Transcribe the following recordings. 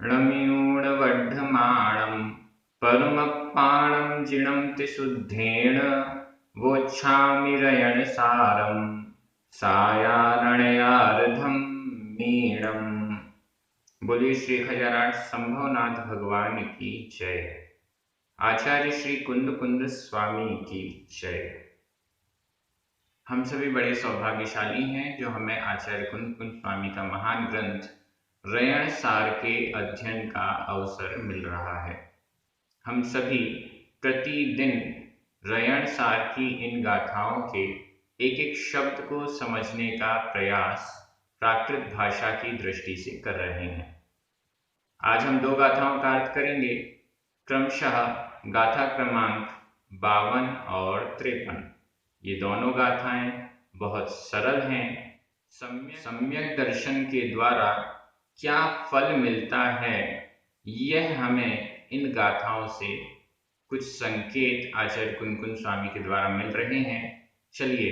णम्यूणवढ्ढमाणं परुमप्पाणं जिणं शुद्धेन वोच्छामि रयणसारं सायारणयार्धं मीणम्। बोलिए श्री खजाराट संभवनाथ भगवान की जय। आचार्य श्री कुंद कुंद स्वामी की जय। हम सभी बड़े सौभाग्यशाली हैं जो हमें आचार्य कुंद कुंद स्वामी का महान ग्रंथ रयण सार के अध्ययन का अवसर मिल रहा है। हम सभी प्रतिदिन रयण सार की इन गाथाओं के एक एक शब्द को समझने का प्रयास प्राकृत भाषा की दृष्टि से कर रहे हैं। आज हम 2 गाथाओं का अर्थ करेंगे, क्रमशः गाथा क्रमांक 52 और 53। ये दोनों गाथाएं बहुत सरल हैं। सम्यक दर्शन के द्वारा क्या फल मिलता है, यह हमें इन गाथाओं से कुछ संकेत आचार्य कुंद कुंद स्वामी के द्वारा मिल रहे हैं। चलिए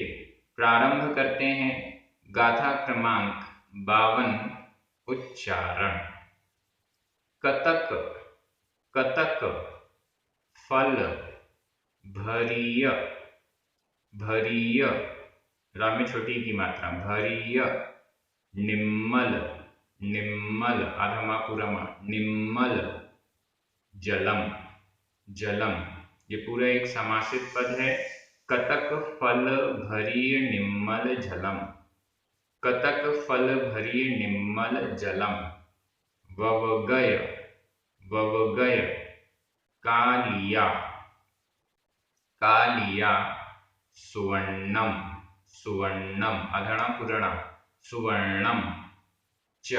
प्रारंभ करते हैं। गाथा क्रमांक 52। उच्चारण। कतक कतक फल भरीय भरीय, रा में छोटी की मात्रा भरीय, निम्मल निम्मल, आधा मा पूरा मा, निम्मल, जलम जलम। ये पूरा एक समासित पद है। कतक फल भरीय निम्मल जलम, कतक फल भरीय निम्मल जलम। ववगय ववगय, कालिया कालिया, सुवर्णम सुवर्णम, अधणा पुरणा, सुवर्णम च,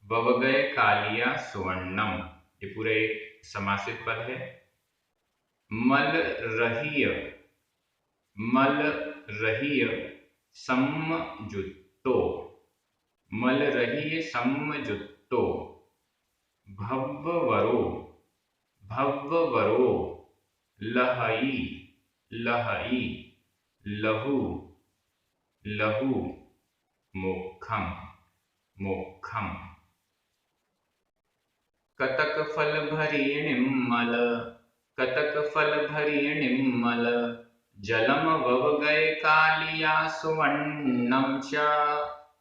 ववगय कालिया सुवर्णम। ये पूरे समासित पद है। मलरहिय मलरहिय सम्मजुत्तो, मलरहिय सम्मजुत्तो। भव्ववरो भव्ववरो, लहई लहई, लहु लहु, मोक्षम मोक्षम। कतक फल भरीय निम्मल, कतक फल भरीय निम्मल, जलम ववगय कालिया सुवर्णम च,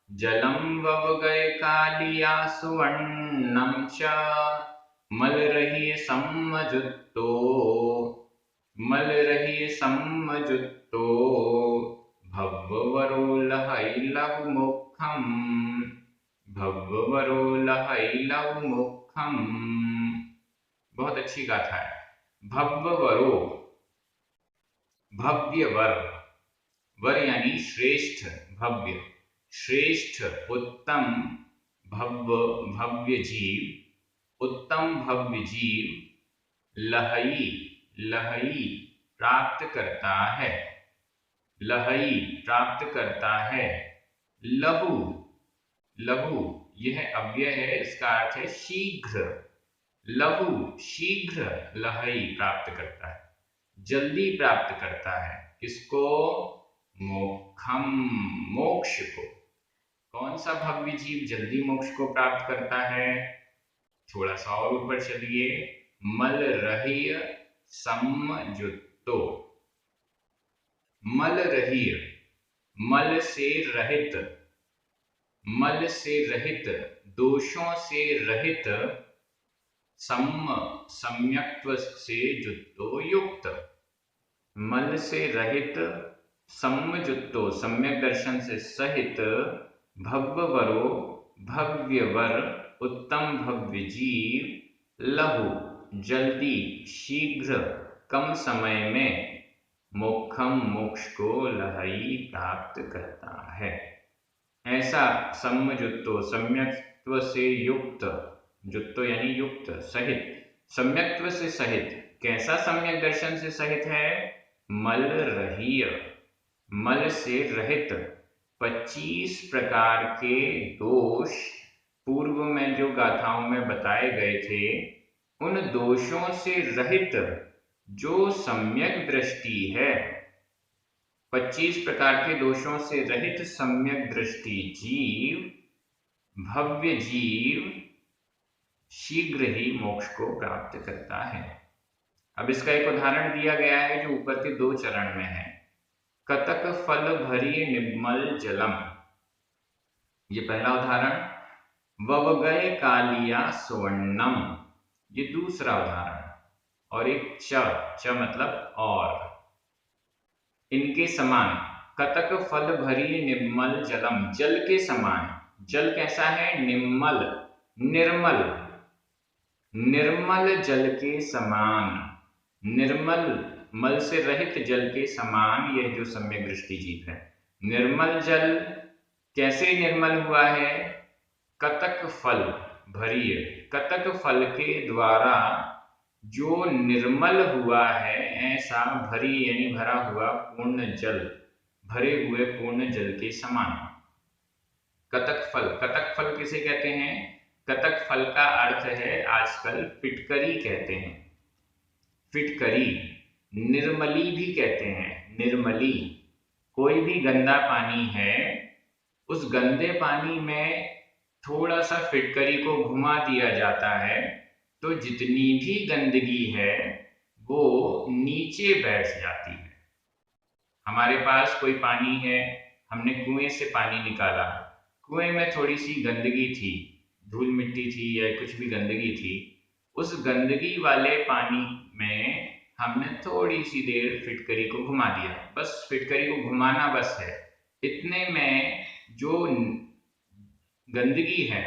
जलम ववगय कालिया सुवर्णम च। मलरहिय सम्मजुत्तो, मलरहिय सम्मजुत्तो, भव्ववरो लहई लहु मोक्षम, भव्ववरो लहई लहु मोक्षम। बहुत अच्छी गाथा है। भव्ववरो, भव्य वर, वर यानी श्रेष्ठ, भव्य श्रेष्ठ, उत्तम, भव्य भव्य जीव, उत्तम भव्य जीव, लहई लहई, प्राप्त करता है, लहई प्राप्त करता है। लहु लहु, यह अव्यय है, इसका अर्थ है शीघ्र। लहु शीघ्र लहई प्राप्त करता है, जल्दी प्राप्त करता है। किसको? मोक्षम, मोक्ष को। कौन सा भव्य जीव जल्दी मोक्ष को प्राप्त करता है? थोड़ा सा और ऊपर चलिए। मलरहिय सम्मजुत्तो, मलरहिय, मल से रहित, मल से रहित, दोषों से रहित, सम्यक्त्व से जुत्तो, युक्त। मल से रहित, सम्मजुत्तो, सम्यक दर्शन से सहित, भव्ववरो, भव्यवर, उत्तम भव्य जीव, लहु जल्दी, शीघ्र, कम समय में, मोक्षम मोक्ष को लहई प्राप्त करता है। ऐसा सम्मजुत्तो, सम्यक्त्व से युक्त, जुत्तो यानी युक्त, सहित, सम्यक्त्व से सहित। कैसा सम्यक दर्शन से सहित है? मलरहिय, मल से रहित। 25 प्रकार के दोष पूर्व में जो गाथाओं में बताए गए थे, उन दोषों से रहित जो सम्यक दृष्टि है, 25 प्रकार के दोषों से रहित सम्यक दृष्टि जीव, भव्य जीव, शीघ्र ही मोक्ष को प्राप्त करता है। अब इसका एक उदाहरण दिया गया है जो ऊपर के 2 चरण में है। कतक फल भरी निर्मल जलम, ये पहला उदाहरण। ववगय कालिया स्वर्णम, ये दूसरा उदाहरण। और एक च मतलब और, इनके समान। कतक फल भरी निर्मल जलम, जल के समान। जल कैसा है? निर्मल, निर्मल, निर्मल जल के समान। निर्मल, मल से रहित जल के समान यह जो सम्यक दृष्टि जीव है। निर्मल जल कैसे निर्मल हुआ है? कतक फल भरी, कतक फल के द्वारा जो निर्मल हुआ है, ऐसा भरी यानी भरा हुआ पूर्ण जल, भरे हुए पूर्ण जल के समान। कतक फल, कतक फल किसे कहते हैं? कतक फल का अर्थ है आजकल फिटकरी कहते हैं, फिटकरी। निर्मली भी कहते हैं, निर्मली। कोई भी गंदा पानी है, उस गंदे पानी में थोड़ा सा फिटकरी को घुमा दिया जाता है तो जितनी भी गंदगी है वो नीचे बैठ जाती है। हमारे पास कोई पानी है, हमने कुएं से पानी निकाला, कुएं में थोड़ी सी गंदगी थी, धूल मिट्टी थी या कुछ भी गंदगी थी। उस गंदगी वाले पानी में हमने थोड़ी सी देर फिटकरी को घुमा दिया, बस फिटकरी को घुमाना बस है। इतने में जो गंदगी है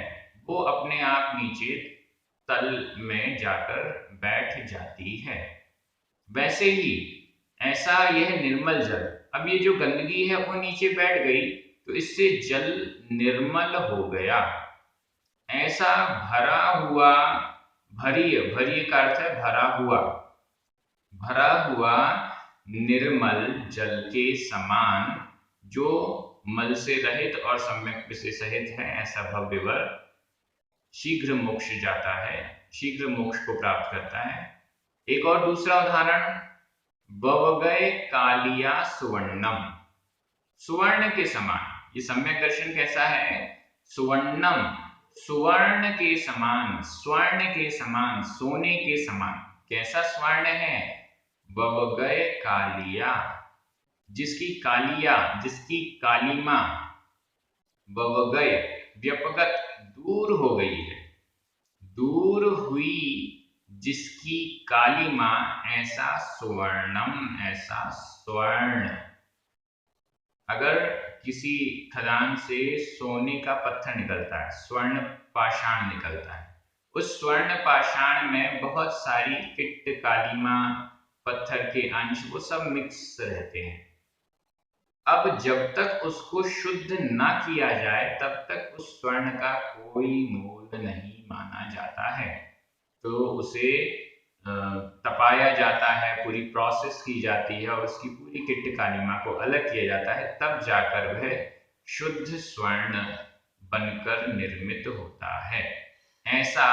वो अपने आप नीचे तल में जाकर बैठ जाती है। वैसे ही ऐसा यह निर्मल जल, अब ये जो गंदगी है वो नीचे बैठ गई तो इससे जल निर्मल हो गया। ऐसा भरा हुआ, भरी, भरी का अर्थ है भरा हुआ, भरा हुआ निर्मल जल के समान जो मल से रहित और सम्यक से सहित है, ऐसा भव्य वर शीघ्र मोक्ष जाता है, शीघ्र मोक्ष को प्राप्त करता है। एक और दूसरा उदाहरण, ववगय कालिया सुवर्णम, सुवर्ण के समान। ये सम्यक दर्शन कैसा है? सुवर्णम, सुवर्ण के समान, स्वर्ण के समान, सोने के समान। कैसा स्वर्ण है? ववगय कालिया, जिसकी कालिया, जिसकी कालिमा, ववगय व्यपगत, दूर हो गई है, दूर हुई जिसकी कालिमा, ऐसा सुवर्णम, ऐसा स्वर्ण। अगर किसी खदान से सोने का पत्थर निकलता है, स्वर्ण पाषाण निकलता है, उस स्वर्ण पाषाण में बहुत सारी किट, कालिमा, पत्थर के अंश, वो सब मिक्स रहते हैं। अब जब तक उसको शुद्ध ना किया जाए तब तक उस स्वर्ण का कोई मोल नहीं माना जाता है। तो उसे तपाया जाता है, पूरी प्रोसेस की जाती है और उसकी पूरी किट कालिमा को अलग किया जाता है, तब जाकर वह शुद्ध स्वर्ण बनकर निर्मित होता है। ऐसा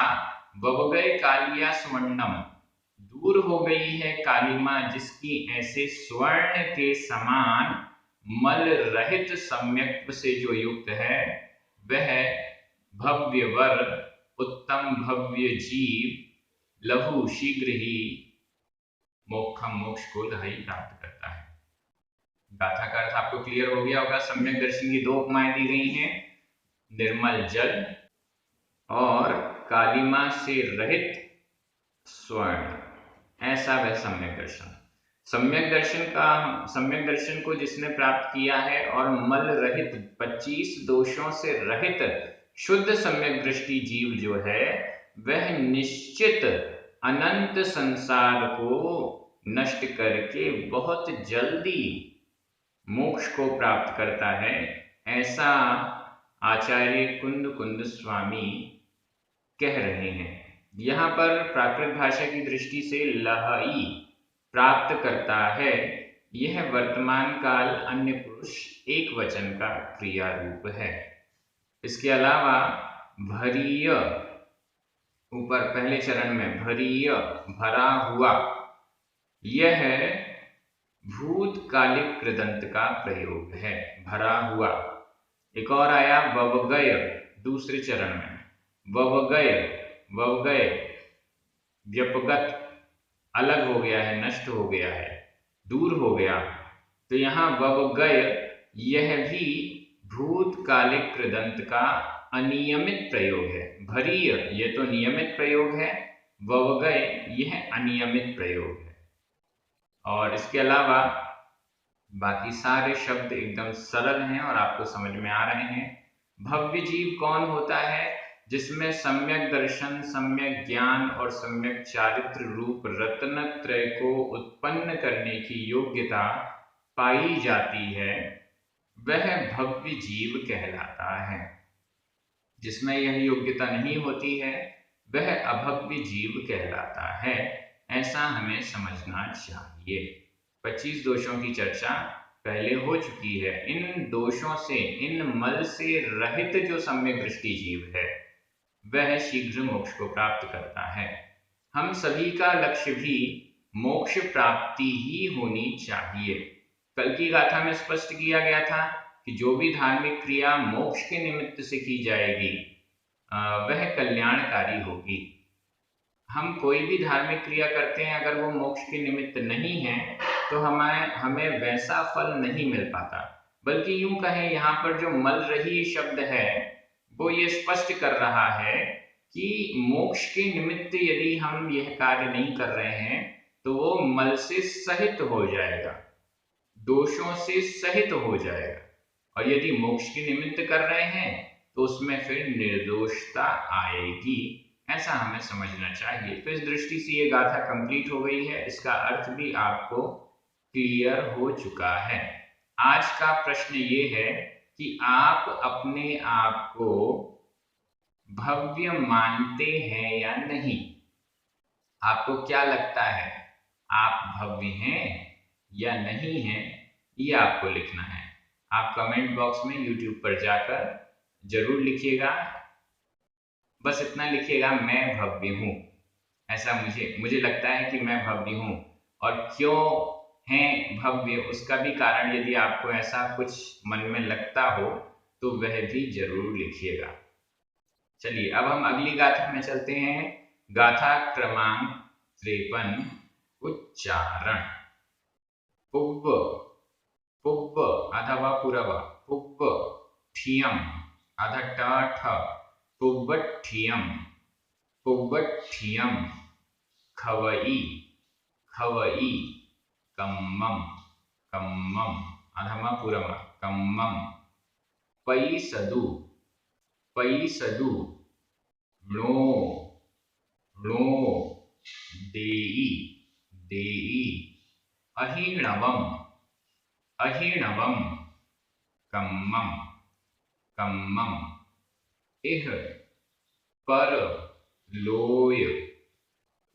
ववगय कालिया स्वर्णम, दूर हो गई है कालिमा जिसकी ऐसे स्वर्ण के समान मल रहित सम्यक से जो युक्त है, वह भव्य वर, उत्तम भव्य जीव लहु शीघ्र ही मोक्ष को लहाई प्राप्त करता है। गाथा का अर्थ आपको क्लियर हो गया होगा। सम्यक दर्शन की 2 उपमाएं दी गई हैं, निर्मल जल और कालिमा से रहित स्वर्ण, ऐसा वह सम्यक दर्शन। सम्यक दर्शन को जिसने प्राप्त किया है और मल रहित 25 दोषों से रहित शुद्ध सम्यक दृष्टि जीव जो है, वह निश्चित अनंत संसार को नष्ट करके बहुत जल्दी मोक्ष को प्राप्त करता है, ऐसा आचार्य कुंद स्वामी कह रहे हैं। यहाँ पर प्राकृत भाषा की दृष्टि से लहाई प्राप्त करता है, यह वर्तमान काल अन्य पुरुष एक वचन का क्रिया रूप है। इसके अलावा भरीय, ऊपर पहले चरण में भरीय, भरा हुआ, यह भूतकालिक कृदंत का प्रयोग है, भरा हुआ। एक और आया ववगय, दूसरे चरण में ववगय, ववगय व्यपगत अलग हो गया है, नष्ट हो गया है, दूर हो गया। तो यहाँ ववगय यह भी भूतकालिक कृदंत का अनियमित प्रयोग है। भरीय ये तो नियमित प्रयोग है, ववगय यह अनियमित प्रयोग है। और इसके अलावा बाकी सारे शब्द एकदम सरल हैं और आपको समझ में आ रहे हैं। भव्य जीव कौन होता है? जिसमें सम्यक दर्शन, सम्यक ज्ञान और सम्यक चारित्र रूप रत्नत्रय को उत्पन्न करने की योग्यता पाई जाती है, वह भव्य जीव कहलाता है। जिसमें यह योग्यता नहीं होती है वह अभव्य जीव कहलाता है। ऐसा हमें समझना चाहिए। 25 दोषों की चर्चा पहले हो चुकी है। इन दोषों से, इन मल से रहित जो सम्यक दृष्टि जीव है वह शीघ्र मोक्ष को प्राप्त करता है। हम सभी का लक्ष्य भी मोक्ष प्राप्ति ही होनी चाहिए। कल की गाथा में स्पष्ट किया गया था कि जो भी धार्मिक क्रिया मोक्ष के निमित्त से की जाएगी वह कल्याणकारी होगी। हम कोई भी धार्मिक क्रिया करते हैं, अगर वो मोक्ष के निमित्त नहीं है तो हमें वैसा फल नहीं मिल पाता। बल्कि यूं कहें, यहाँ पर जो मल रही शब्द है वो ये स्पष्ट कर रहा है कि मोक्ष के निमित्त यदि हम यह कार्य नहीं कर रहे हैं तो वो मल से सहित हो जाएगा, दोषों से सहित हो जाएगा। और यदि मोक्ष के निमित्त कर रहे हैं तो उसमें फिर निर्दोषता आएगी। ऐसा हमें समझना चाहिए। तो इस दृष्टि से ये गाथा कंप्लीट हो गई है, इसका अर्थ भी आपको क्लियर हो चुका है। आज का प्रश्न ये है कि आप अपने आप को भव्य मानते हैं या नहीं? आपको क्या लगता है, आप भव्य हैं या नहीं हैं? ये आपको लिखना है। आप कमेंट बॉक्स में YouTube पर जाकर जरूर लिखिएगा। बस इतना लिखिएगा, मैं भव्य हूँ। ऐसा मुझे लगता है कि मैं भव्य हूँ। और क्यों हैं भव्य, उसका भी कारण यदि आपको ऐसा कुछ मन में लगता हो तो वह भी जरूर लिखिएगा। चलिए अब हम अगली गाथा में चलते हैं। गाथा क्रमांक 53, उच्चारण। पुव्व, पुव्व आधा वा पूरा वा, पुव्व ठियम आधा ट ठ, पुव्वठियम, पुव्वठियम। खवई, खवई। कम्मम, कम्मम आधा मा पूरा मा, कम्मम। पैसदु, पैसदु। णो, णो। देई, देई। अहिणवम, अहिणवम। कम्मम, कम्मम। इह पर लोय,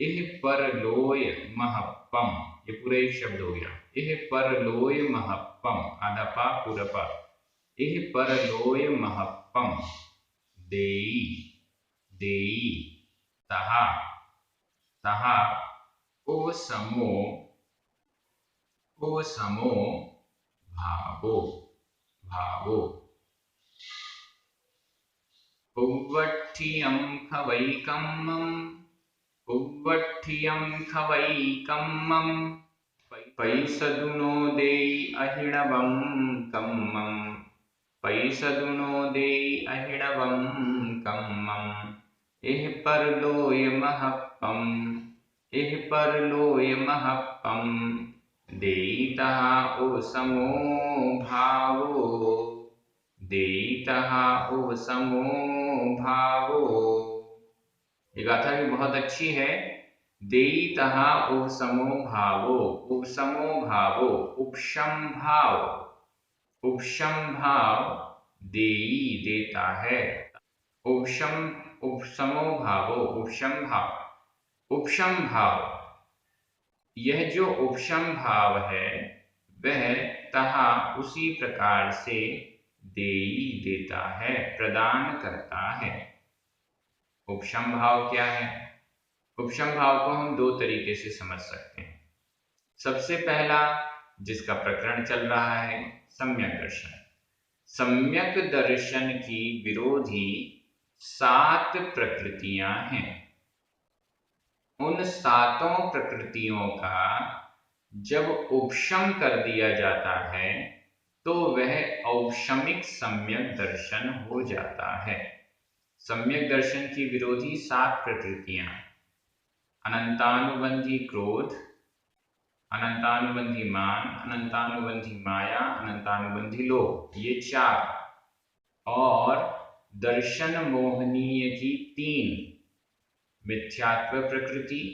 इह पर लोय महप्पम। ये पूरा एक शब्द हो गया। इह पर लोय महप्पम आधा पा पूरा पा, इह पर लोय महप्पम। देई, देई। तहा, तहा। ओ समो, ओ समो भावो, भावो। पुव्वठियम खवैकम्मम, पुव्वठियम खवैकम्मम। पैसदुनो देई अहिणवम कम्मम, पैसदुनो देई अहिणवम कम्मम। इह पर लोय महप्पम, इह पर लोय महप्पम। देई तहा ओ समो भावो, देई तहा ओ समो भावो। ये गाथा भी बहुत अच्छी है। देई तहा उपसमो भावो, उपसमो भावो, उपशम भाव, उपशम भाव देई देता है। उपशम, उपसमो भावो, उपशम भाव, उपशम भाव। यह जो उपशम भाव है वह तहा उसी प्रकार से देई देता है, प्रदान करता है। उपशम भाव क्या है? उपशम भाव को हम दो तरीके से समझ सकते हैं। सबसे पहला, जिसका प्रकरण चल रहा है, सम्यक दर्शन। सम्यक दर्शन की विरोधी 7 प्रकृतियां हैं। उन सातों प्रकृतियों का जब उपशम कर दिया जाता है तो वह औपशमिक सम्यक दर्शन हो जाता है। सम्यक दर्शन की विरोधी सात प्रकृतियां: अनंतानुबंधी क्रोध, अनंतानुबंधी मान, अनंतानुबंधी माया, अनंतानुबंधी लोभ, ये चार, और दर्शन मोहनीय की तीन: मिथ्यात्व प्रकृति,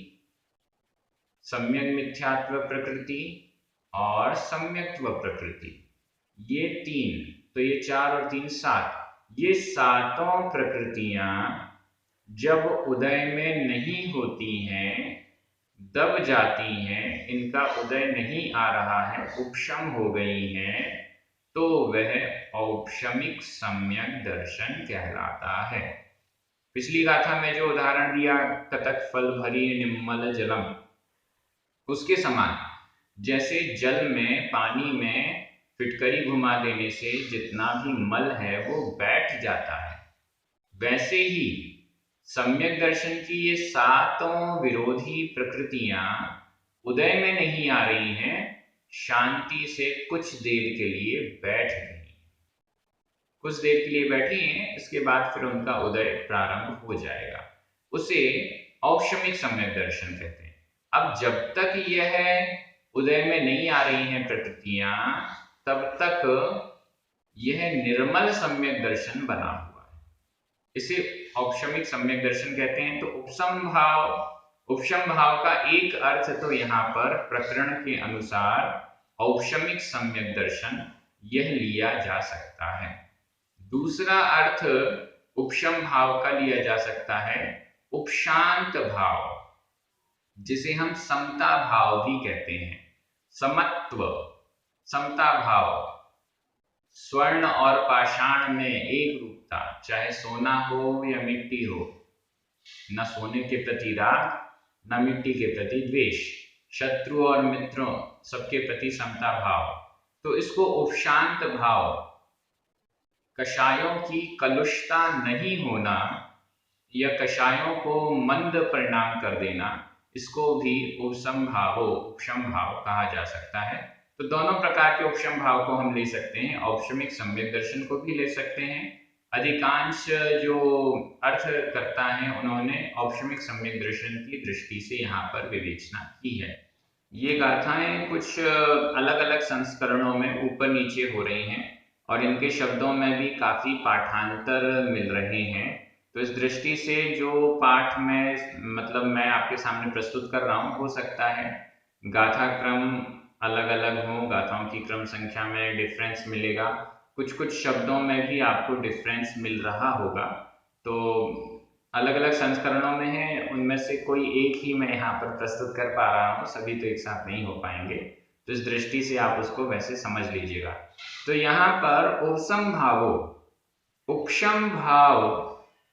सम्यक मिथ्यात्व प्रकृति और सम्यक्त्व प्रकृति। ये तीन, तो ये चार और तीन सात, ये सातों प्रकृतियां जब उदय में नहीं होती हैं, दब जाती हैं, इनका उदय नहीं आ रहा है, उपशम हो गई हैं, तो वह औपशमिक सम्यक दर्शन कहलाता है। पिछली गाथा में जो उदाहरण दिया कतक फल भरी निर्मल जलम, उसके समान, जैसे जल में, पानी में फिटकरी घुमा देने से जितना भी मल है वो बैठ जाता है, वैसे ही सम्यक दर्शन की ये सातों विरोधी प्रकृतियां उदय में नहीं आ रही हैं, शांति से कुछ देर के लिए बैठ गई, कुछ देर के लिए बैठी हैं, इसके बाद फिर उनका उदय प्रारंभ हो जाएगा। उसे औपशमिक सम्यक दर्शन कहते हैं। अब जब तक यह उदय में नहीं आ रही हैं प्रकृतियां, तब तक यह निर्मल सम्यक दर्शन बना हुआ है, इसे औपशमिक सम्यक दर्शन कहते हैं। तो उपशम भाव का एक अर्थ तो यहाँ पर प्रकरण के अनुसार औपशमिक सम्यक दर्शन यह लिया जा सकता है। दूसरा अर्थ उपशम भाव का लिया जा सकता है उपशांत भाव, जिसे हम समता भाव भी कहते हैं। समत्व, समता भाव, स्वर्ण और पाषाण में एक रूपता, चाहे सोना हो या मिट्टी हो, न सोने के प्रति राग न मिट्टी के प्रति द्वेष, शत्रु और मित्रों सबके प्रति समता भाव, तो इसको उपशांत भाव, कषायों की कलुषता नहीं होना या कषायों को मंद परिणाम कर देना, इसको भी उपशम भाव कहा जा सकता है। तो दोनों प्रकार के उपशम भाव को हम ले सकते हैं, औपशमिक सम्यक दर्शन को भी ले सकते हैं। अधिकांश जो अर्थकर्ता हैं उन्होंने औपशमिक सम्यक दर्शन की दृष्टि से यहाँ पर विवेचना की है। ये गाथाएं कुछ अलग अलग संस्करणों में ऊपर नीचे हो रही हैं और इनके शब्दों में भी काफी पाठांतर मिल रहे हैं। तो इस दृष्टि से जो पाठ में मतलब मैं आपके सामने प्रस्तुत कर रहा हूँ, हो सकता है गाथा क्रम अलग अलग हो, गाथाओं की क्रम संख्या में डिफरेंस मिलेगा, कुछ कुछ शब्दों में भी आपको डिफरेंस मिल रहा होगा। तो अलग अलग संस्करणों में है, उनमें से कोई एक ही मैं यहाँ पर प्रस्तुत कर पा रहा हूँ, सभी तो एक साथ नहीं हो पाएंगे, तो इस दृष्टि से आप उसको वैसे समझ लीजिएगा। तो यहाँ पर उपशम भाव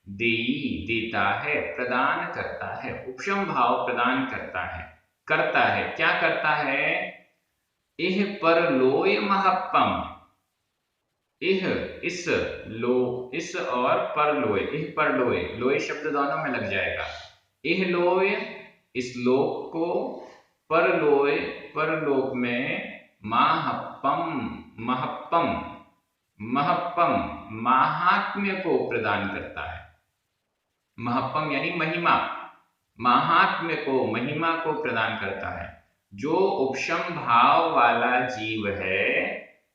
देई, देता है, प्रदान करता है, उपशम भाव प्रदान करता है, क्या करता है? इह पर लोय महप्पम, इह इस, लो इस और पर लोय, इह पर लोय, लोय शब्द दोनों में लग जाएगा। इह लोय इस लोक को, परलोय परलोक में, महप्पम महात्म्य को प्रदान करता है। महप्पम यानी महिमा, महात्म्य को, महिमा को प्रदान करता है। जो उपशम भाव वाला जीव है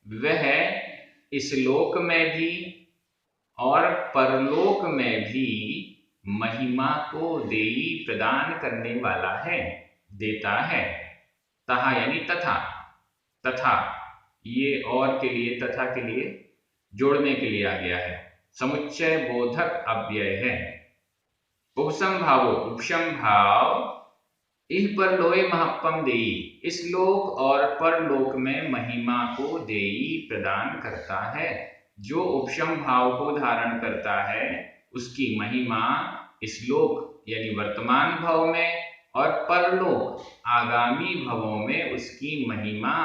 वह इस लोक में भी और परलोक में भी महिमा को देई, प्रदान करने वाला है, देता है। तहा यानी तथा, तथा ये और के लिए, तथा के लिए जोड़ने के लिए आ गया है, समुच्चय बोधक अव्यय है। उपशम भाव इह परलोय महप्पम देई, इस लोक और परलोक में महिमा को देई, प्रदान करता है। जो उपशम भाव को धारण करता है उसकी महिमा इस लोक यानी वर्तमान भव में और परलोक आगामी भवों में उसकी महिमा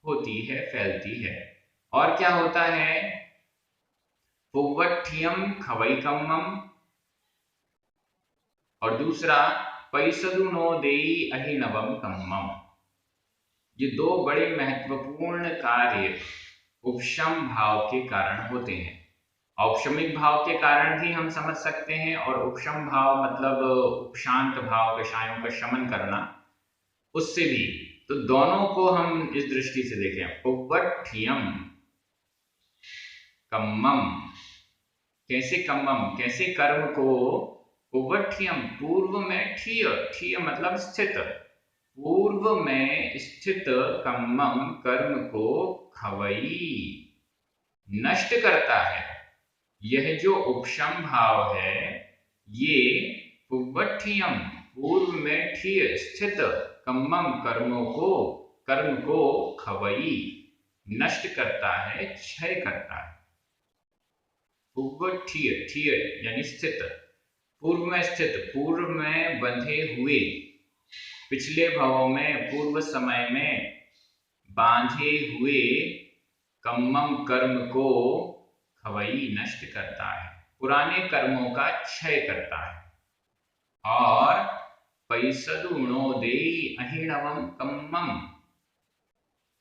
होती है, फैलती है। और क्या होता है? पुव्वट्ठियम खवैकम्मम, और दूसरा पैसदु नो देई अहिनवम कम्मम। ये दो बड़े महत्वपूर्ण कार्य उपशम भाव के कारण होते हैं। औपशमिक भाव के कारण भी हम समझ सकते हैं, और उपशम भाव मतलब उपशांत भाव, कषायों का शमन करना, उससे भी। तो दोनों को हम इस दृष्टि से देखें। पुव्वट्ठियम कम्मम, कैसे कम्मम, कैसे कर्म को, पुव्वट्ठियम पूर्व में ठिय, ठिय मतलब स्थित, पूर्व में स्थित कम्मम कर्म को खवई नष्ट करता है। यह जो उपशम भाव है, ये पुव्वट्ठियम पूर्व में ठिय स्थित कम्मम कर्म को खवई नष्ट करता है, क्षय करता है। पुव्वट्ठिय, ठिय यानी स्थित, पूर्व में स्थित, पूर्व में बंधे हुए, पिछले भावों में, पूर्व समय में बांधे हुए कम्मम कर्म को खवई नष्ट करता है, पुराने कर्मों का क्षय करता है। और पैसदु नो देई अहिनवम कम्मम,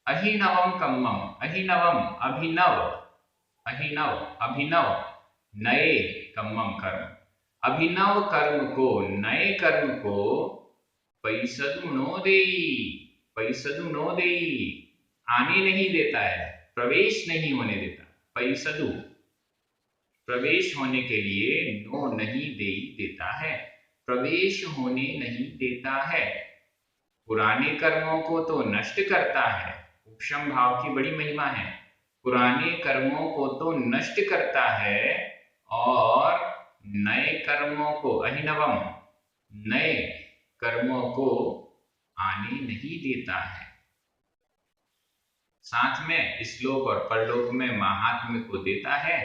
अहिनवम कम्मम, अहिनवम अभिनव, अभिनव अभिनव नए कम्मम कर्म, अभिनव कर्म को, नए कर्म को पैसदु नो देई, पैसदु नो देई आने नहीं देता है, प्रवेश नहीं होने देता। पैसदु प्रवेश होने के लिए, नो नहीं देई देता है, प्रवेश होने नहीं देता है। पुराने कर्मों को तो नष्ट करता है, उपशम भाव की बड़ी महिमा है, पुराने कर्मों को तो नष्ट करता है, और नए कर्मों को, अहिनवम नए कर्मों को आने नहीं देता है। साथ में श्लोक और परलोक में महात्म्य को देता है,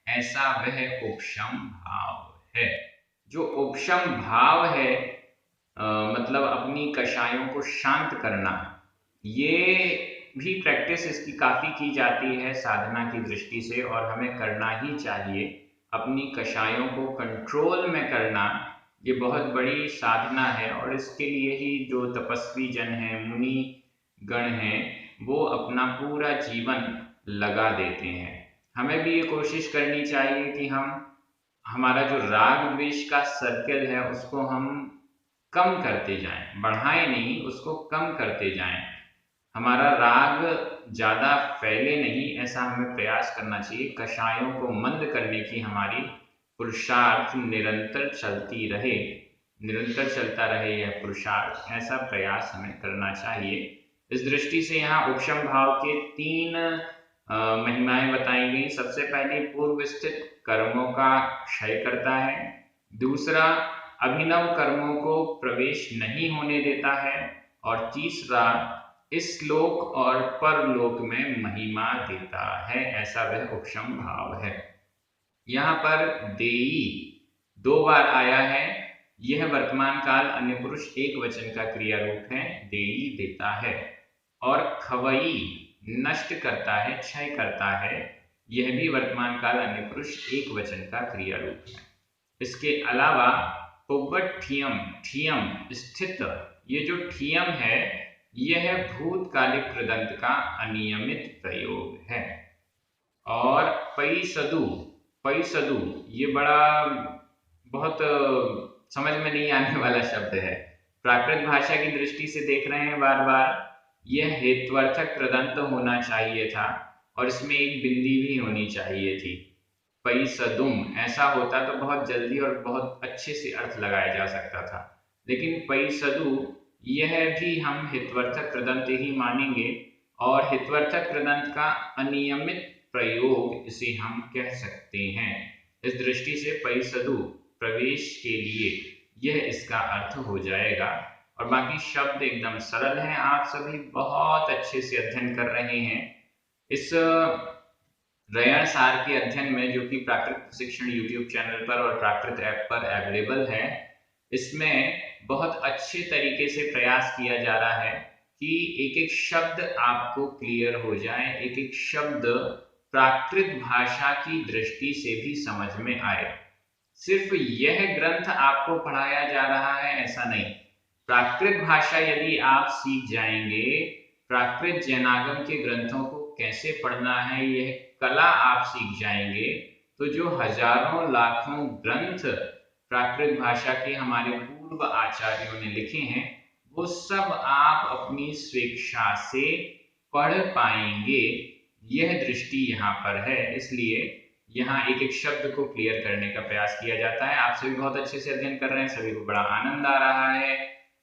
ऐसा वह उपशम भाव है। जो उपशम भाव है, मतलब अपनी कषायों को शांत करना, ये भी प्रैक्टिस इसकी काफ़ी की जाती है साधना की दृष्टि से, और हमें करना ही चाहिए। अपनी कषायों को कंट्रोल में करना, ये बहुत बड़ी साधना है, और इसके लिए ही जो तपस्वी जन हैं, मुनि गण हैं, वो अपना पूरा जीवन लगा देते हैं। हमें भी ये कोशिश करनी चाहिए कि हमारा जो राग द्वेष का सर्कल है, उसको हम कम करते जाएं, बढ़ाएं नहीं, उसको कम करते जाएं। हमारा राग ज़्यादा फैले नहीं, ऐसा हमें प्रयास करना चाहिए। कषायों को मंद करने की हमारी पुरुषार्थ निरंतर चलती रहे, निरंतर चलता रहे यह पुरुषार्थ, ऐसा प्रयास हमें करना चाहिए। इस दृष्टि से यहाँ उपशम भाव के 3 महिमाएं बताई गई। सबसे पहले पूर्व स्थित कर्मों का क्षय करता है, दूसरा अभिनव कर्मों को प्रवेश नहीं होने देता है, और तीसरा इस लोक और परलोक में महिमा देता है, ऐसा वह उपशम भाव है। यहाँ पर देई 2 बार आया है। यह वर्तमान काल अन्य पुरुष एक वचन का क्रिया रूप है, देई देता है, और खवई नष्ट करता है, क्षय करता है, यह भी वर्तमान काल अन्य पुरुष एक वचन का क्रिया रूप है। इसके अलावा पुव्वट्ठियम, ठियम स्थित, ये जो ठियम है, यह भूतकालिक कृदंत का अनियमित प्रयोग है। और पैसदु, पैसदु ये बड़ा बहुत समझ में नहीं आने वाला शब्द है। प्राकृत भाषा की दृष्टि से देख रहे हैं बार बार, यह हेत्वर्थक कृदंत होना चाहिए था, और इसमें एक बिंदी भी होनी चाहिए थी। पैसदुम ऐसा होता तो बहुत जल्दी और बहुत अच्छे से अर्थ लगाया जा सकता था, लेकिन पैसदु यह भी हम हितवर्थक कृदंत ही मानेंगे, और हितवर्थक कृदंत का अनियमित प्रयोग इसे हम कह सकते हैं। इस दृष्टि से पैसदु प्रवेश के लिए यह इसका अर्थ हो जाएगा। और बाकी शब्द एकदम सरल हैं, आप सभी बहुत अच्छे से अध्ययन कर रहे हैं। इस रयण सार के अध्ययन में, जो कि प्राकृत प्रशिक्षण यूट्यूब चैनल पर और प्राकृत ऐप पर अवेलेबल है, इसमें बहुत अच्छे तरीके से प्रयास किया जा रहा है कि एक एक शब्द आपको क्लियर हो जाए, एक एक शब्द प्राकृत भाषा की दृष्टि से भी समझ में आए। सिर्फ यह ग्रंथ आपको पढ़ाया जा रहा है ऐसा नहीं। प्राकृत भाषा यदि आप सीख जाएंगे, प्राकृत जैनागम के ग्रंथों को कैसे पढ़ना है यह कला आप सीख जाएंगे, तो जो हजारों लाखों ग्रंथ प्राकृत भाषा के हमारे पूर्व आचार्यों ने लिखे हैं वो सब आप अपनी स्वेच्छा से पढ़ पाएंगे। यह दृष्टि यहाँ पर है, इसलिए यहाँ एक एक शब्द को क्लियर करने का प्रयास किया जाता है। आप सभी बहुत अच्छे से अध्ययन कर रहे हैं, सभी को बड़ा आनंद आ रहा है,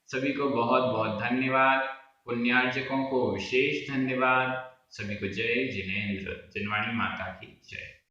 सभी को बहुत बहुत धन्यवाद। पुण्यार्जकों को विशेष धन्यवाद। सभी को जय जिनेन्द्र। जिनवाणी माता की जय।